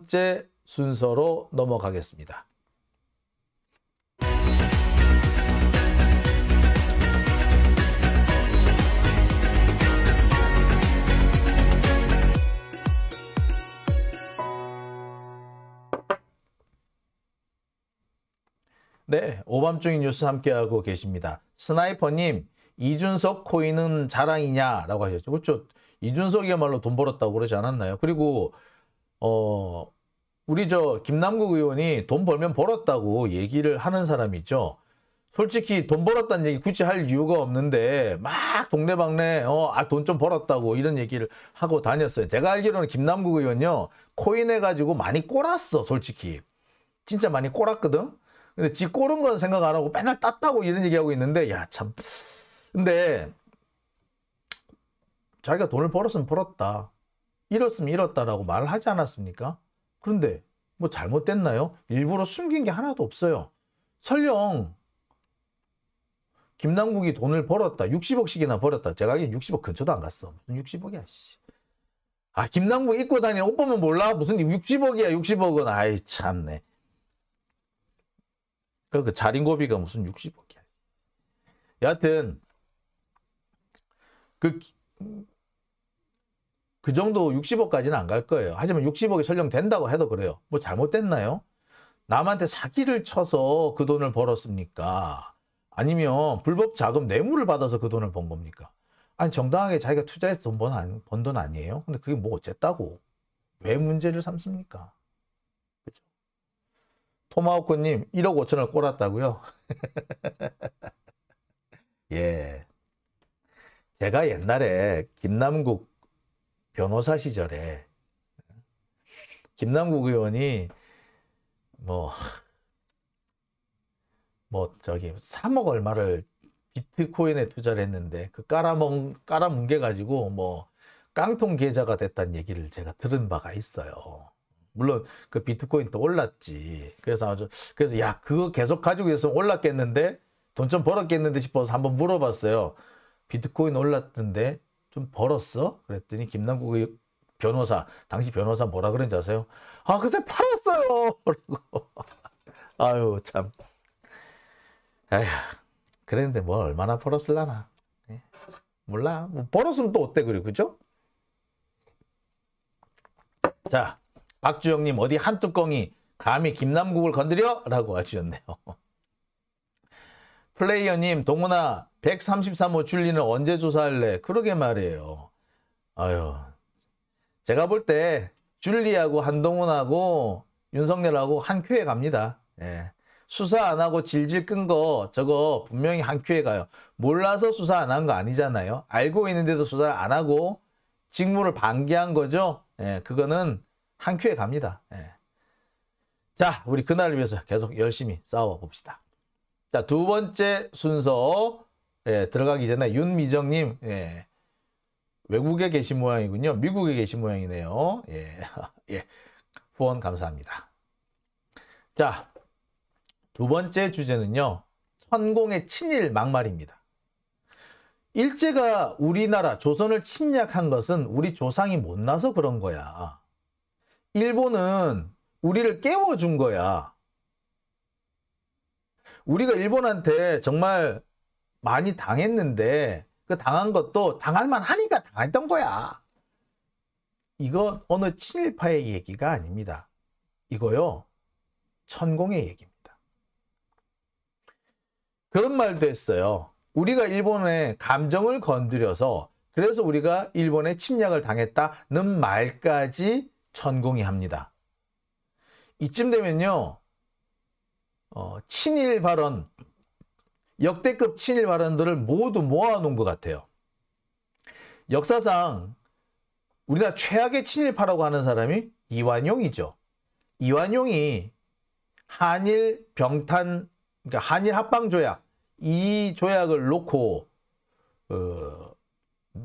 번째 순서로 넘어가겠습니다. 네, 오밤중인 뉴스 함께하고 계십니다. 스나이퍼님, 이준석 코인은 자랑이냐라고 하셨죠. 그렇죠. 이준석이야말로 돈 벌었다고 그러지 않았나요? 그리고 우리 김남국 의원이 돈 벌면 벌었다고 얘기를 하는 사람이죠. 솔직히 돈 벌었다는 얘기 굳이 할 이유가 없는데 막 동네방네 돈 좀 벌었다고 이런 얘기를 하고 다녔어요. 제가 알기로는 김남국 의원요, 코인 해가지고 많이 꼴았어. 솔직히 진짜 많이 꼴았거든. 근데 지 꼴은 건 생각 안 하고 맨날 땄다고 이런 얘기하고 있는데, 야, 참. 근데 자기가 돈을 벌었으면 벌었다, 잃었으면 잃었다라고 말을 하지 않았습니까? 그런데 뭐 잘못됐나요? 일부러 숨긴 게 하나도 없어요. 설령 김남국이 돈을 벌었다, 60억씩이나 벌었다. 제가 알기엔 60억 근처도 안 갔어. 무슨 60억이야, 씨. 아, 김남국 입고 다니는 옷 보면 몰라? 무슨 60억이야, 60억은. 아이, 참네. 그 자린고비가 무슨 60억이야. 여하튼 그 정도 60억까지는 안 갈 거예요. 하지만 60억이 설령 된다고 해도 그래요. 뭐 잘못됐나요? 남한테 사기를 쳐서 그 돈을 벌었습니까? 아니면 불법 자금 뇌물을 받아서 그 돈을 번 겁니까? 아니, 정당하게 자기가 투자해서 번 돈 아니에요? 근데 그게 뭐 어쨌다고? 왜 문제를 삼습니까? 그렇죠? 토마호크님, 1억 5천을 꼴았다고요? 예. 제가 옛날에 김남국 변호사 시절에 김남국 의원이 3억 얼마를 비트코인에 투자를 했는데 그 깔아뭉개가지고 깡통 계좌가 됐다는 얘기를 제가 들은 바가 있어요. 물론 그 비트코인 또 올랐지. 그래서 야, 그거 계속 가지고 있으면 올랐겠는데, 돈 좀 벌었겠는데 싶어서 한번 물어봤어요. 비트코인 올랐던데 좀 벌었어? 그랬더니 김남국 변호사, 당시 변호사 뭐라 그런지 아세요? 아, 글쎄 팔았어요. 아유, 참. 아휴, 그랬는데 뭐 얼마나 벌었을라나. 네. 몰라. 뭐 벌었으면 또 어때, 그죠? 자, 박주영님, 어디 한 뚜껑이 감히 김남국을 건드려? 라고 하셨네요. 플레이어님, 동훈아, 133호 줄리는 언제 조사할래? 그러게 말이에요. 아유, 제가 볼 때 줄리하고 한동훈하고 윤석열하고 한 큐에 갑니다. 예. 수사 안 하고 질질 끈 거 저거 분명히 한 큐에 가요. 몰라서 수사 안 한 거 아니잖아요. 알고 있는데도 수사를 안 하고 직무를 방기한 거죠. 예, 그거는 한 큐에 갑니다. 예. 자, 우리 그날을 위해서 계속 열심히 싸워봅시다. 자, 두 번째 순서 들어가기 전에 윤미정님, 외국에 계신 모양이군요. 미국에 계신 모양이네요. 예, 예, 후원 감사합니다. 자, 두 번째 주제는요, 천공의 친일 막말입니다. 일제가 우리나라 조선을 침략한 것은 우리 조상이 못나서 그런 거야. 일본은 우리를 깨워준 거야. 우리가 일본한테 정말 많이 당했는데 그 당한 것도 당할만 하니까 당했던 거야. 이건 어느 친일파의 얘기가 아닙니다. 이거요, 천공의 얘기입니다. 그런 말도 했어요. 우리가 일본의 감정을 건드려서 그래서 우리가 일본의 침략을 당했다는 말까지 천공이 합니다. 이쯤 되면요, 친일 발언, 역대급 친일 발언들을 모두 모아놓은 것 같아요. 역사상 우리나라 최악의 친일파라고 하는 사람이 이완용이죠. 이완용이 한일 병탄, 그러니까 한일 합방조약, 이 조약을 놓고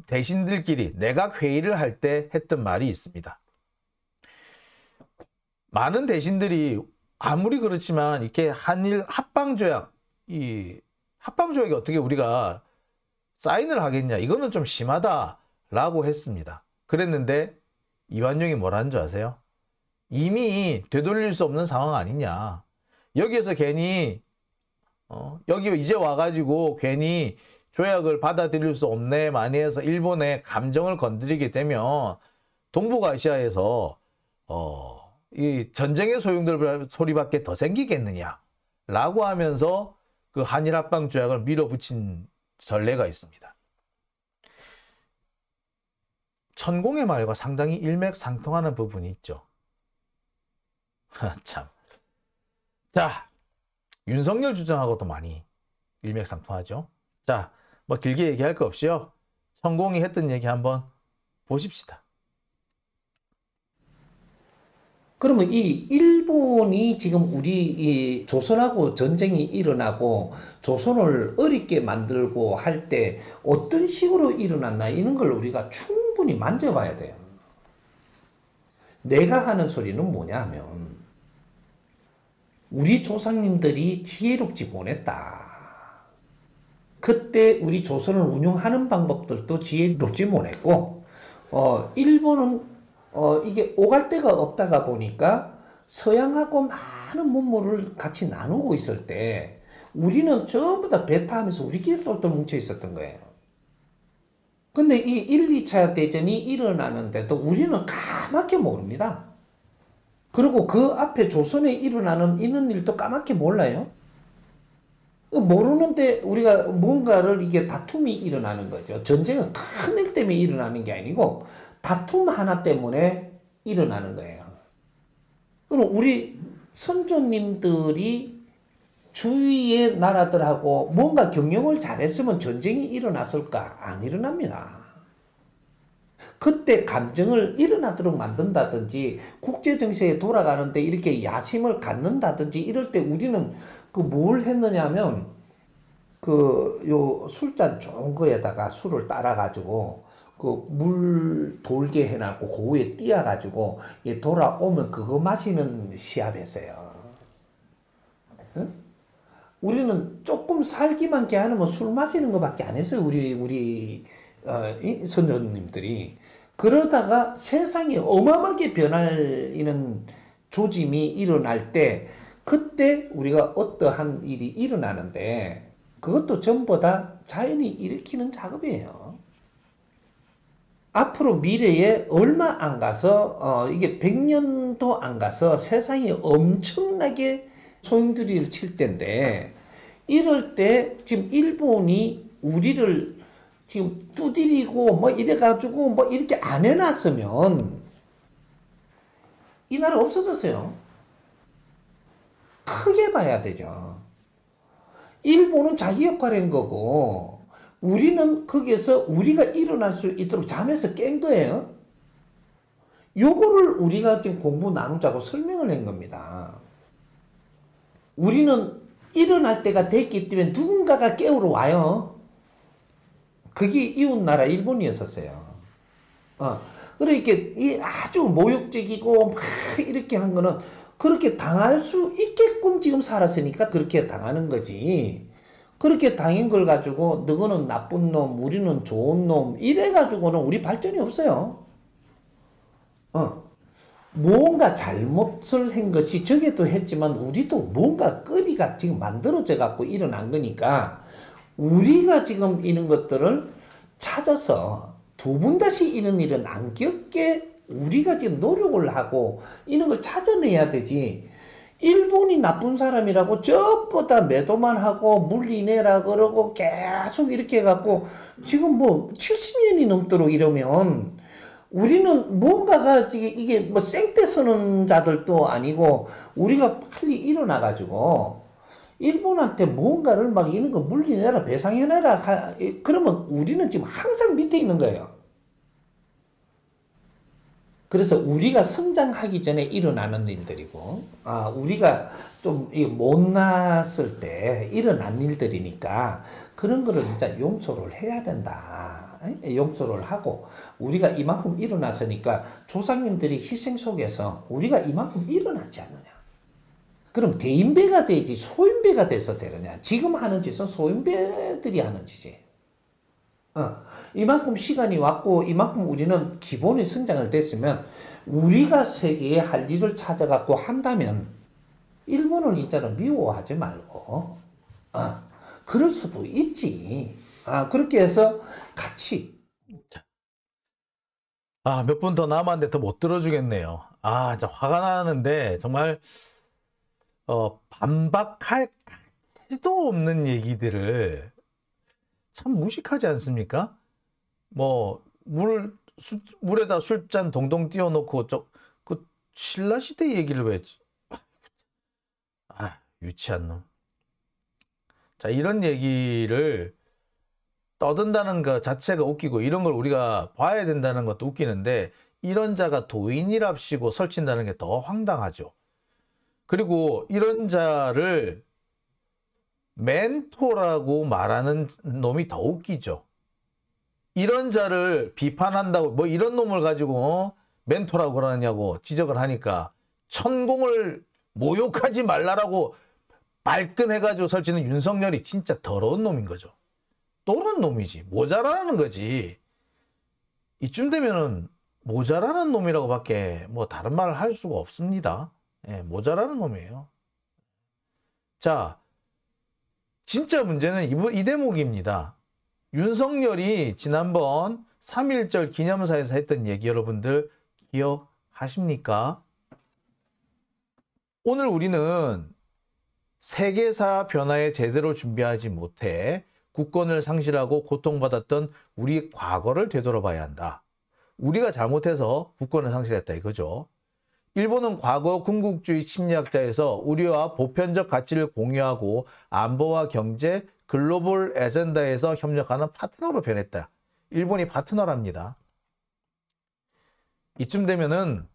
대신들끼리 내각회의를 할 때 했던 말이 있습니다. 많은 대신들이 아무리 그렇지만 이렇게 한일 합방조약, 이 합방조약이 어떻게 우리가 사인을 하겠냐, 이거는 좀 심하다라고 했습니다. 그랬는데 이완용이 뭐라는 줄 아세요? 이미 되돌릴 수 없는 상황 아니냐. 여기에서 괜히 여기 이제 와가지고 괜히 조약을 받아들일 수 없네 많이 해서 일본의 감정을 건드리게 되면 동북아시아에서 이 전쟁의 소리밖에 더 생기겠느냐라고 하면서 그 한일 합방 조약을 밀어붙인 전례가 있습니다. 천공의 말과 상당히 일맥상통하는 부분이 있죠. 참. 자, 윤석열 주장하고도 많이 일맥상통하죠. 자, 뭐 길게 얘기할 거 없이요. 천공이 했던 얘기 한번 보십시다. 그러면 이 일본이 지금 우리 이 조선하고 전쟁이 일어나고 조선을 어렵게 만들고 할 때 어떤 식으로 일어났나 이런 걸 우리가 충분히 만져봐야 돼요. 내가 하는 소리는 뭐냐 하면 우리 조상님들이 지혜롭지 못했다. 그때 우리 조선을 운영하는 방법들도 지혜롭지 못했고 일본은 이게 오갈 데가 없다가 보니까 서양하고 많은 문물을 같이 나누고 있을 때 우리는 전부 다 배타하면서 우리끼리 똘똘 뭉쳐 있었던 거예요. 근데 이 1, 2차 대전이 일어나는데도 우리는 까맣게 모릅니다. 그리고 그 앞에 조선에 일어나는 이런 일도 까맣게 몰라요. 모르는데 우리가 뭔가를 이게 다툼이 일어나는 거죠. 전쟁은 큰 일 때문에 일어나는 게 아니고 다툼 하나 때문에 일어나는 거예요. 그럼 우리 선조님들이 주위의 나라들하고 뭔가 경영을 잘했으면 전쟁이 일어났을까? 안 일어납니다. 그때 감정을 일어나도록 만든다든지 국제정세에 돌아가는데 이렇게 야심을 갖는다든지 이럴 때 우리는 그 뭘 했느냐 하면 요 술잔 좋은 거에다가 술을 따라가지고 그 물 돌게 해놨고 그 위에 띄어가지고 돌아오면 그거 마시는 시합했어요. 응? 우리는 조금 살기만 게 아니면 술 마시는 것밖에 안 했어요. 우리 선조님들이. 그러다가 세상이 어마어마하게 변하는 조짐이 일어날 때 그때 우리가 어떠한 일이 일어나는데 그것도 전부 다 자연이 일으키는 작업이에요. 앞으로 미래에 얼마 안 가서 이게 100년도 안 가서 세상이 엄청나게 소용돌이를 칠 때인데 이럴 때 지금 일본이 우리를 지금 두드리고 뭐 이래가지고 뭐 이렇게 안 해놨으면 이 나라 없어졌어요. 크게 봐야 되죠. 일본은 자기 역할을 한 거고 우리는 거기에서 우리가 일어날 수 있도록 잠에서 깬 거예요. 요거를 우리가 지금 공부 나누자고 설명을 한 겁니다. 우리는 일어날 때가 됐기 때문에 누군가가 깨우러 와요. 그게 이웃나라 일본이었었어요. 그러니까 이 아주 모욕적이고 막 이렇게 한 거는 그렇게 당할 수 있게끔 지금 살았으니까 그렇게 당하는 거지. 그렇게 당한 걸 가지고 너는 나쁜 놈, 우리는 좋은 놈 이래가지고는 우리 발전이 없어요. 뭔가 잘못을 한 것이 저게도 했지만 우리도 뭔가 거리가 지금 만들어져 갖고 일어난 거니까 우리가 지금 이런 것들을 찾아서 두 번 다시 이런 일은 안 겪게 우리가 지금 노력을 하고 이런 걸 찾아내야 되지. 일본이 나쁜 사람이라고 전부 다 매도만 하고 물리내라 그러고 계속 이렇게 해갖고 지금 뭐 70년이 넘도록 이러면 우리는 뭔가가 이게 뭐 생떼 서는 자들도 아니고 우리가 빨리 일어나가지고 일본한테 뭔가를 막 이런 거 물리내라 배상해내라 그러면 우리는 지금 항상 밑에 있는 거예요. 그래서 우리가 성장하기 전에 일어나는 일들이고 우리가 좀 못났을 때 일어난 일들이니까 그런 거를 진짜 용서를 해야 된다. 용서를 하고 우리가 이만큼 일어났으니까 조상님들이 희생 속에서 우리가 이만큼 일어났지 않느냐. 그럼 대인배가 되지 소인배가 돼서 되느냐. 지금 하는 짓은 소인배들이 하는 짓이에요. 이만큼 시간이 왔고 이만큼 우리는 기본의 성장을 됐으면 우리가 세계에 할 일을 찾아갖고 한다면 일본을 진짜로 미워하지 말고 그럴 수도 있지. 그렇게 해서 같이. 몇 분 더 남았는데 더 못 들어주겠네요. 진짜 화가 나는데 정말 반박할 가치도 없는 얘기들을 참 무식하지 않습니까? 뭐 물에다 술잔 동동 띄워놓고 그 신라시대 얘기를 왜 유치한 놈. 자, 이런 얘기를 떠든다는 것 자체가 웃기고 이런 걸 우리가 봐야 된다는 것도 웃기는데 이런 자가 도인이랍시고 설친다는 게 더 황당하죠. 그리고 이런 자를 멘토라고 말하는 놈이 더 웃기죠. 이런 자를 비판한다고 뭐 이런 놈을 가지고 멘토라고 그러냐고 지적을 하니까 천공을 모욕하지 말라라고 발끈해가지고 설치는 윤석열이 진짜 더러운 놈인 거죠. 또른 놈이지. 모자라는 거지. 이쯤 되면은 모자라는 놈이라고 밖에 뭐 다른 말을 할 수가 없습니다. 모자라는 놈이에요. 자, 진짜 문제는 이 대목입니다. 윤석열이 지난번 3.1절 기념사에서 했던 얘기 여러분들 기억하십니까? 오늘 우리는 세계사 변화에 제대로 준비하지 못해 국권을 상실하고 고통받았던 우리 과거를 되돌아봐야 한다. 우리가 잘못해서 국권을 상실했다 이거죠. 일본은 과거 군국주의 침략자에서 우리와 보편적 가치를 공유하고 안보와 경제, 글로벌 에젠다에서 협력하는 파트너로 변했다. 일본이 파트너랍니다. 이쯤 되면은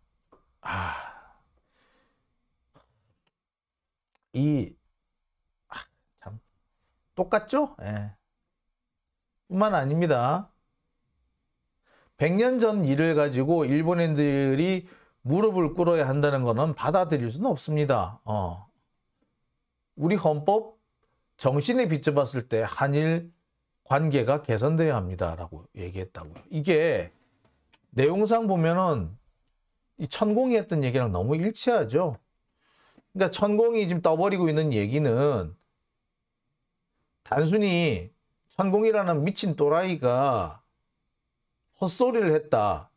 참 똑같죠? 뿐만 아닙니다. 100년 전 일을 가지고 일본인들이 무릎을 꿇어야 한다는 것은 받아들일 수는 없습니다. 우리 헌법 정신에 비춰봤을 때 한일 관계가 개선돼야 합니다라고 얘기했다고요. 이게 내용상 보면은 이 천공이 했던 얘기랑 너무 일치하죠. 그러니까 천공이 지금 떠버리고 있는 얘기는 단순히 천공이라는 미친 또라이가 헛소리를 했다.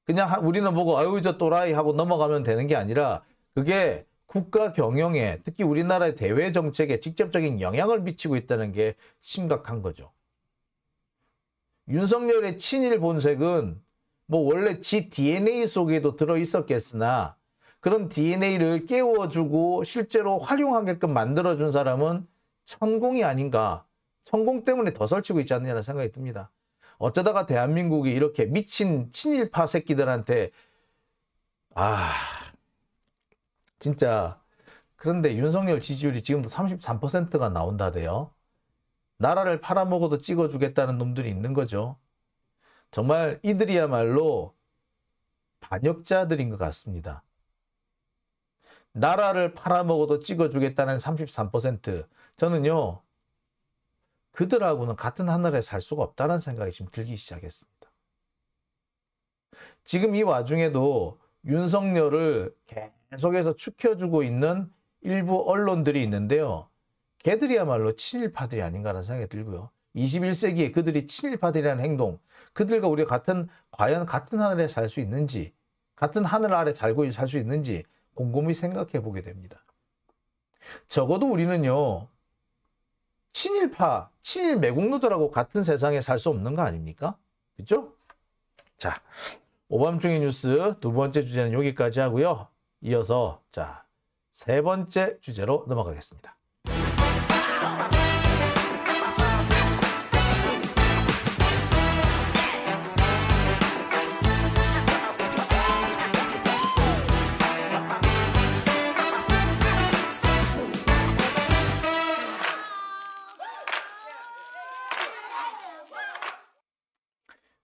그냥 우리는 보고 아유 저 또라이 하고 넘어가면 되는 게 아니라 그게 국가 경영에 특히 우리나라의 대외 정책에 직접적인 영향을 미치고 있다는 게 심각한 거죠. 윤석열의 친일 본색은 뭐 원래 지 DNA 속에도 들어있었겠으나 그런 DNA를 깨워주고 실제로 활용하게끔 만들어준 사람은 천공이 아닌가. 천공 때문에 더 설치고 있지 않느냐는 생각이 듭니다. 어쩌다가 대한민국이 이렇게 미친 친일파 새끼들한테 진짜. 그런데 윤석열 지지율이 지금도 33%가 나온다대요. 나라를 팔아먹어도 찍어주겠다는 놈들이 있는 거죠. 정말 이들이야말로 반역자들인 것 같습니다. 나라를 팔아먹어도 찍어주겠다는 33%. 저는요, 그들하고는 같은 하늘에 살 수가 없다는 생각이 지금 들기 시작했습니다. 지금 이 와중에도 윤석열을 계속해서 축혀주고 있는 일부 언론들이 있는데요. 걔들이야말로 친일파들이 아닌가라는 생각이 들고요. 21세기에 그들이 친일파들이라는 행동, 그들과 우리가 과연 같은 하늘에 살 수 있는지, 같은 하늘 아래 살 수 있는지 곰곰이 생각해 보게 됩니다. 적어도 우리는요, 친일파, 친일 매국노들하고 같은 세상에 살 수 없는 거 아닙니까? 그죠? 자, 오밤중의 뉴스 두 번째 주제는 여기까지 하고요. 이어서 세 번째 주제로 넘어가겠습니다.